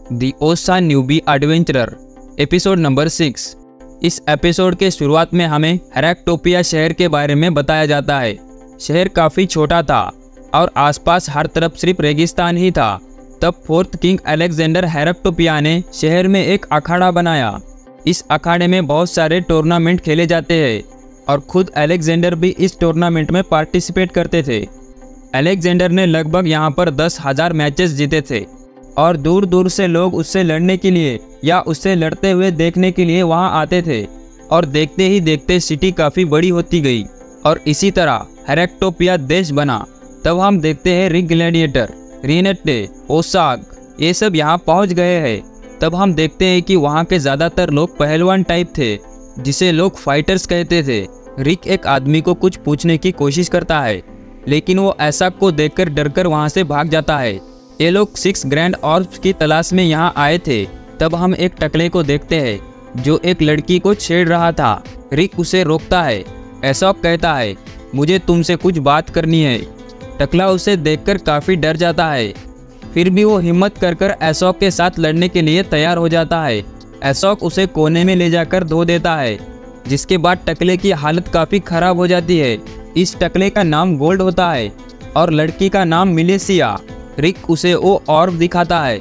दी ओसा newbie adventurer episode number 6। इस episode के शुरुआत में हमें हेरेक्टोपिया शहर के बारे में बताया जाता है। शहर काफ़ी छोटा था और आसपास हर तरफ सिर्फ रेगिस्तान ही था। तब फोर्थ किंग अलेक्जेंडर हेरेक्टोपिया ने शहर में एक अखाड़ा बनाया। इस अखाड़े में बहुत सारे टूर्नामेंट खेले जाते हैं और खुद अलेक्जेंडर भी इस टूर्नामेंट में पार्टिसिपेट करते थे। अलेक्जेंडर ने लगभग यहाँ पर 10,000 मैचेस जीते थे और दूर दूर से लोग उससे लड़ने के लिए या उससे लड़ते हुए देखने के लिए वहाँ आते थे और देखते ही देखते सिटी काफ़ी बड़ी होती गई और इसी तरह हेरेक्टोपिया देश बना। तब हम देखते हैं रिक ग्लैडिएटर, रीनेटे, ओसाग ये सब यहाँ पहुँच गए हैं। तब हम देखते हैं कि वहाँ के ज़्यादातर लोग पहलवान टाइप थे जिसे लोग फाइटर्स कहते थे। रिक एक आदमी को कुछ पूछने की कोशिश करता है लेकिन वो ऐसा को देखकर डरकर वहाँ से भाग जाता है। ये लोग 6 ग्रैंड ऑर्ब्स की तलाश में यहाँ आए थे। तब हम एक टकले को देखते हैं जो एक लड़की को छेड़ रहा था। रिक उसे रोकता है। एसॉप कहता है, मुझे तुमसे कुछ बात करनी है। टकला उसे देखकर काफ़ी डर जाता है, फिर भी वो हिम्मत कर एसॉप के साथ लड़ने के लिए तैयार हो जाता है। एसॉप उसे कोने में ले जाकर धो देता है, जिसके बाद टकले की हालत काफ़ी ख़राब हो जाती है। इस टकले का नाम गोल्ड होता है और लड़की का नाम मिलेसिया। रिक उसे वो ऑर्ब दिखाता है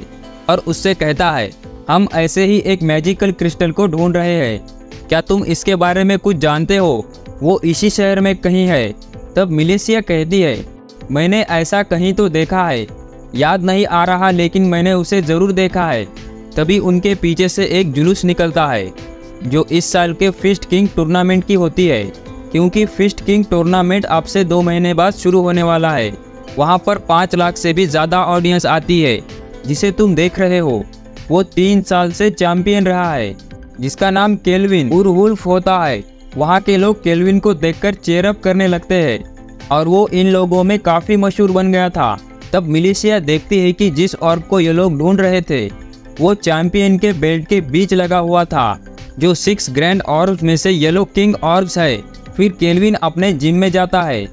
और उससे कहता है, हम ऐसे ही एक मैजिकल क्रिस्टल को ढूंढ रहे हैं, क्या तुम इसके बारे में कुछ जानते हो? वो इसी शहर में कहीं है। तब मिलेसिया कहती है, मैंने ऐसा कहीं तो देखा है, याद नहीं आ रहा लेकिन मैंने उसे ज़रूर देखा है। तभी उनके पीछे से एक जुलूस निकलता है जो इस साल के फिस्ट किंग टूर्नामेंट की होती है, क्योंकि फिस्ट किंग टूर्नामेंट अब से 2 महीने बाद शुरू होने वाला है। वहाँ पर 5 लाख से भी ज़्यादा ऑडियंस आती है। जिसे तुम देख रहे हो वो 3 साल से चैंपियन रहा है, जिसका नाम केल्विन उरवुल्फ होता है। वहाँ के लोग केल्विन को देखकर चेयरअप करने लगते हैं और वो इन लोगों में काफ़ी मशहूर बन गया था। तब मिलेशिया देखती है कि जिस ऑर्ब को ये लोग ढूंढ रहे थे वो चैंपियन के बेल्ट के बीच लगा हुआ था, जो 6 ग्रैंड ऑर्ब्स में से येलो किंग ऑर्ब्स है। फिर केल्विन अपने जिम में जाता है।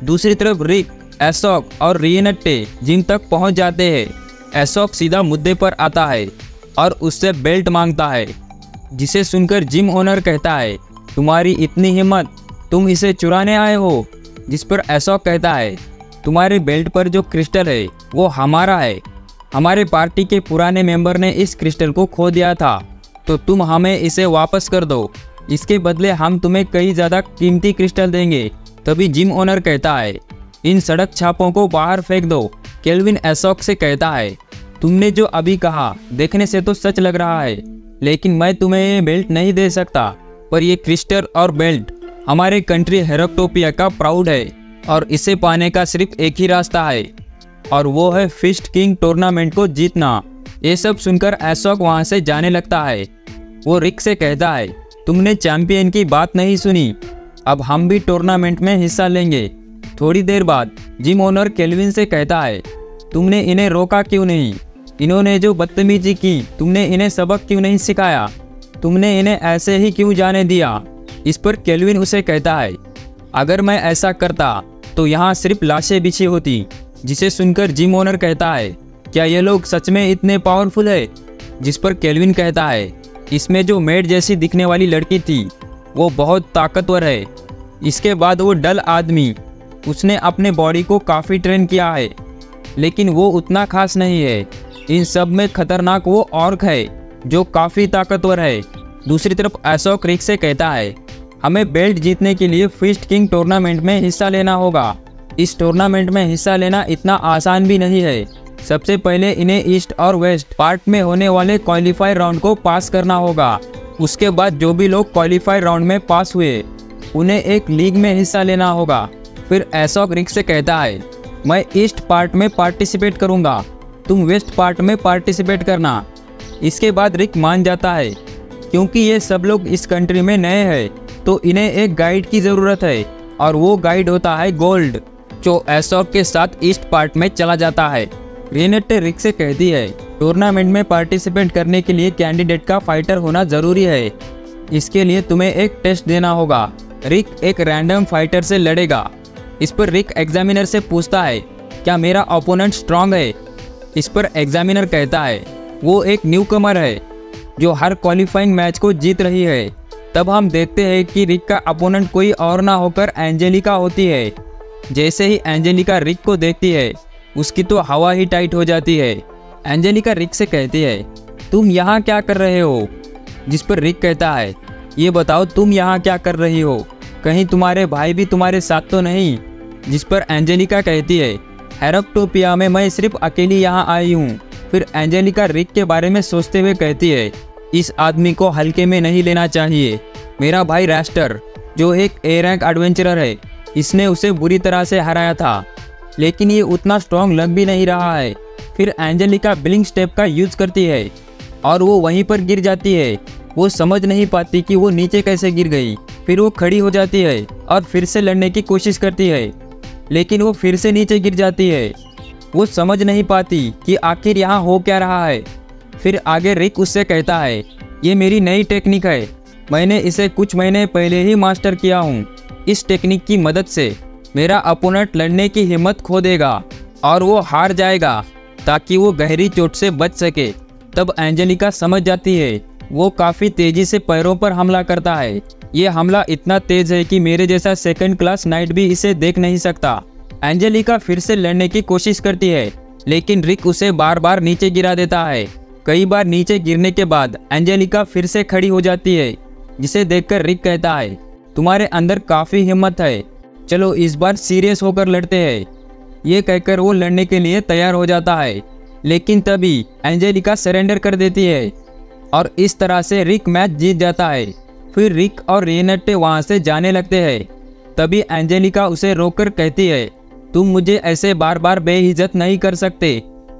दूसरी तरफ रिक, एसॉक और रीनेटे जिम तक पहुंच जाते हैं। एसॉक सीधा मुद्दे पर आता है और उससे बेल्ट मांगता है, जिसे सुनकर जिम ओनर कहता है, तुम्हारी इतनी हिम्मत, तुम इसे चुराने आए हो? जिस पर एसॉक कहता है, तुम्हारे बेल्ट पर जो क्रिस्टल है वो हमारा है। हमारे पार्टी के पुराने मेंबर ने इस क्रिस्टल को खो दिया था, तो तुम हमें इसे वापस कर दो। इसके बदले हम तुम्हें कई ज़्यादा कीमती क्रिस्टल देंगे। तभी जिम ओनर कहता है, इन सड़क छापों को बाहर फेंक दो। केल्विन एसॉक से कहता है, तुमने जो अभी कहा देखने से तो सच लग रहा है, लेकिन मैं तुम्हें ये बेल्ट नहीं दे सकता। पर ये क्रिस्टल और बेल्ट हमारे कंट्री हेरेक्टोपिया का प्राउड है और इसे पाने का सिर्फ एक ही रास्ता है और वो है फिस्ट किंग टूर्नामेंट को जीतना। ये सब सुनकर एसॉक वहाँ से जाने लगता है। वो रिक से कहता है, तुमने चैंपियन की बात नहीं सुनी, अब हम भी टूर्नामेंट में हिस्सा लेंगे। थोड़ी देर बाद जिम ओनर केल्विन से कहता है, तुमने इन्हें रोका क्यों नहीं? इन्होंने जो बदतमीजी की, तुमने इन्हें सबक क्यों नहीं सिखाया? तुमने इन्हें ऐसे ही क्यों जाने दिया? इस पर केल्विन उसे कहता है, अगर मैं ऐसा करता तो यहाँ सिर्फ लाशें बिछी होती। जिसे सुनकर जिम ओनर कहता है, क्या ये लोग सच में इतने पावरफुल है? जिस पर केल्विन कहता है, इसमें जो मेड जैसी दिखने वाली लड़की थी वो बहुत ताकतवर है। इसके बाद वो डल आदमी, उसने अपने बॉडी को काफ़ी ट्रेन किया है लेकिन वो उतना खास नहीं है। इन सब में खतरनाक वो ऑर्क है जो काफ़ी ताकतवर है। दूसरी तरफ एसॉक रिक से कहता है, हमें बेल्ट जीतने के लिए फिस्ट किंग टूर्नामेंट में हिस्सा लेना होगा। इस टूर्नामेंट में हिस्सा लेना इतना आसान भी नहीं है। सबसे पहले इन्हें ईस्ट और वेस्ट पार्ट में होने वाले क्वालिफाई राउंड को पास करना होगा। उसके बाद जो भी लोग क्वालिफाई राउंड में पास हुए उन्हें एक लीग में हिस्सा लेना होगा। फिर एसॉक रिक से कहता है, मैं ईस्ट पार्ट में पार्टिसिपेट करूंगा, तुम वेस्ट पार्ट में पार्टिसिपेट करना। इसके बाद रिक मान जाता है, क्योंकि ये सब लोग इस कंट्री में नए हैं तो इन्हें एक गाइड की ज़रूरत है और वो गाइड होता है गोल्ड, जो एसॉक के साथ ईस्ट पार्ट में चला जाता है। रीनेटे रिक से कहती है, टूर्नामेंट में पार्टिसिपेट करने के लिए कैंडिडेट का फाइटर होना ज़रूरी है। इसके लिए तुम्हें एक टेस्ट देना होगा। रिक एक रैंडम फाइटर से लड़ेगा। इस पर रिक एग्जामिनर से पूछता है, क्या मेरा ओपोनेंट स्ट्रांग है? इस पर एग्जामिनर कहता है, वो एक न्यूकमर है जो हर क्वालिफाइंग मैच को जीत रही है। तब हम देखते हैं कि रिक का अपोनेंट कोई और ना होकर एंजेलिका होती है। जैसे ही एंजेलिका रिक को देखती है उसकी तो हवा ही टाइट हो जाती है। एंजेलिका रिक से कहती है, तुम यहाँ क्या कर रहे हो? जिस पर रिक कहता है, ये बताओ तुम यहाँ क्या कर रही हो? कहीं तुम्हारे भाई भी तुम्हारे साथ तो नहीं? जिस पर एंजेलिका कहती है, हेरेक्टोपिया में मैं सिर्फ अकेली यहाँ आई हूँ। फिर एंजेलिका रिक के बारे में सोचते हुए कहती है, इस आदमी को हल्के में नहीं लेना चाहिए। मेरा भाई रैस्टर जो एक ए रैंक एडवेंचरर है, इसने उसे बुरी तरह से हराया था, लेकिन ये उतना स्ट्रॉन्ग लग भी नहीं रहा है। फिर एंजेलिका ब्लिंक स्टेप का यूज करती है और वो वहीं पर गिर जाती है। वो समझ नहीं पाती कि वो नीचे कैसे गिर गई। फिर वो खड़ी हो जाती है और फिर से लड़ने की कोशिश करती है, लेकिन वो फिर से नीचे गिर जाती है। वो समझ नहीं पाती कि आखिर यहाँ हो क्या रहा है। फिर आगे रिक उससे कहता है, ये मेरी नई टेक्निक है, मैंने इसे कुछ महीने पहले ही मास्टर किया हूँ। इस टेक्निक की मदद से मेरा अपोनेंट लड़ने की हिम्मत खो देगा और वो हार जाएगा ताकि वो गहरी चोट से बच सके। तब एंजेलिका समझ जाती है। वो काफ़ी तेज़ी से पैरों पर हमला करता है। ये हमला इतना तेज है कि मेरे जैसा सेकंड क्लास नाइट भी इसे देख नहीं सकता। एंजेलिका फिर से लड़ने की कोशिश करती है, लेकिन रिक उसे बार बार नीचे गिरा देता है। कई बार नीचे गिरने के बाद एंजेलिका फिर से खड़ी हो जाती है, जिसे देखकर रिक कहता है, तुम्हारे अंदर काफ़ी हिम्मत है, चलो इस बार सीरियस होकर लड़ते हैं। ये कहकर वो लड़ने के लिए तैयार हो जाता है, लेकिन तभी एंजेलिका सरेंडर कर देती है और इस तरह से रिक मैच जीत जाता है। फिर रिक और रिएनेटे वहाँ से जाने लगते हैं। तभी एंजेलिका उसे रोककर कहती है, तुम मुझे ऐसे बार बार बेइज्जत नहीं कर सकते।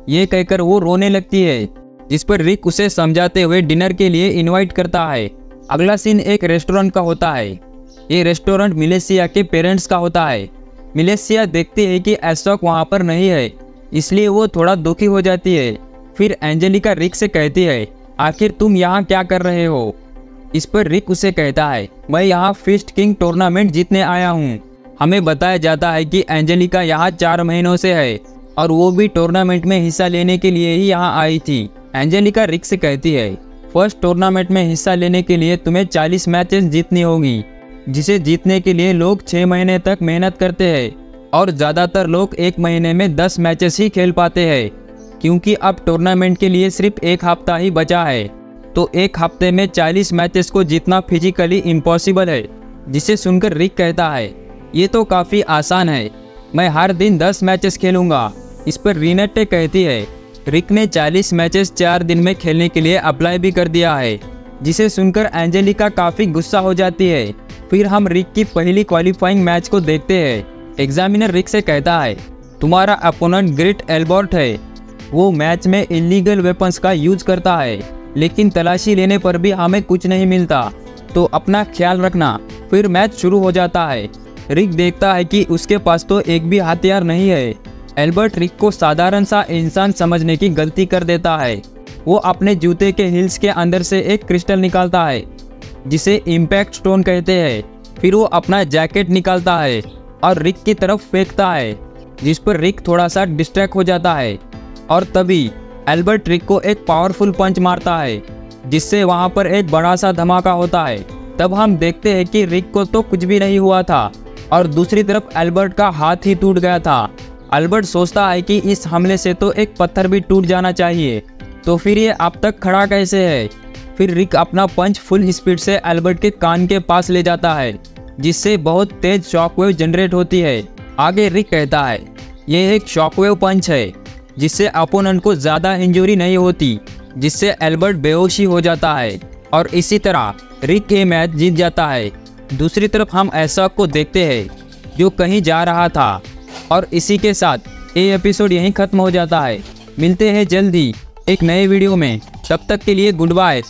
ये कहकर वो रोने लगती है, जिस पर रिक उसे समझाते हुए डिनर के लिए इनवाइट करता है। अगला सीन एक रेस्टोरेंट का होता है। ये रेस्टोरेंट मिलेसिया के पेरेंट्स का होता है। मिलेसिया देखती है कि एशॉक वहाँ पर नहीं है, इसलिए वो थोड़ा दुखी हो जाती है। फिर एंजेलिका रिक से कहती है, आखिर तुम यहाँ क्या कर रहे हो? इस पर रिक उसे कहता है, मैं यहाँ फिस्ट किंग टूर्नामेंट जीतने आया हूँ। हमें बताया जाता है कि एंजेलिका यहाँ 4 महीनों से है और वो भी टूर्नामेंट में हिस्सा लेने के लिए ही यहाँ आई थी। एंजेलिका रिक से कहती है, फर्स्ट टूर्नामेंट में हिस्सा लेने के लिए तुम्हें 40 मैचेस जीतनी होगी, जिसे जीतने के लिए लोग 6 महीने तक मेहनत करते हैं और ज़्यादातर लोग 1 महीने में 10 मैचेस ही खेल पाते हैं, क्योंकि अब टूर्नामेंट के लिए सिर्फ 1 हफ्ता ही बचा है। तो 1 हफ्ते में 40 मैचेस को जीतना फिजिकली इम्पॉसिबल है। जिसे सुनकर रिक कहता है, ये तो काफ़ी आसान है, मैं हर दिन 10 मैचेस खेलूँगा। इस पर रिनेटे कहती है, रिक ने 40 मैचेस 4 दिन में खेलने के लिए अप्लाई भी कर दिया है। जिसे सुनकर एंजेलिका काफ़ी गुस्सा हो जाती है। फिर हम रिक की पहली क्वालिफाइंग मैच को देखते हैं। एग्जामिनर रिक से कहता है, तुम्हारा अपोनेंट ग्रेट एल्बर्ट है। वो मैच में इलीगल वेपन्स का यूज करता है, लेकिन तलाशी लेने पर भी हमें कुछ नहीं मिलता, तो अपना ख्याल रखना। फिर मैच शुरू हो जाता है। रिक देखता है कि उसके पास तो एक भी हथियार नहीं है। एल्बर्ट रिक को साधारण सा इंसान समझने की गलती कर देता है। वो अपने जूते के हिल्स के अंदर से एक क्रिस्टल निकालता है, जिसे इम्पैक्ट स्टोन कहते हैं। फिर वो अपना जैकेट निकालता है और रिक की तरफ फेंकता है, जिस पर रिक थोड़ा सा डिस्ट्रैक्ट हो जाता है। और तभी एल्बर्ट रिक को एक पावरफुल पंच मारता है, जिससे वहाँ पर एक बड़ा सा धमाका होता है। तब हम देखते हैं कि रिक को तो कुछ भी नहीं हुआ था और दूसरी तरफ एल्बर्ट का हाथ ही टूट गया था। एल्बर्ट सोचता है कि इस हमले से तो एक पत्थर भी टूट जाना चाहिए, तो फिर ये अब तक खड़ा कैसे है? फिर रिक अपना पंच फुल स्पीड से एल्बर्ट के कान के पास ले जाता है, जिससे बहुत तेज शॉकवेव जनरेट होती है। आगे रिक कहता है, ये एक शॉकवेव पंच है, जिससे अपोनेंट को ज़्यादा इंजरी नहीं होती, जिससे एल्बर्ट बेहोशी हो जाता है और इसी तरह रिक ये मैच जीत जाता है। दूसरी तरफ हम एशॉक को देखते हैं, जो कहीं जा रहा था। और इसी के साथ ये एपिसोड यहीं ख़त्म हो जाता है। मिलते हैं जल्दी एक नए वीडियो में, तब तक के लिए गुड बाय।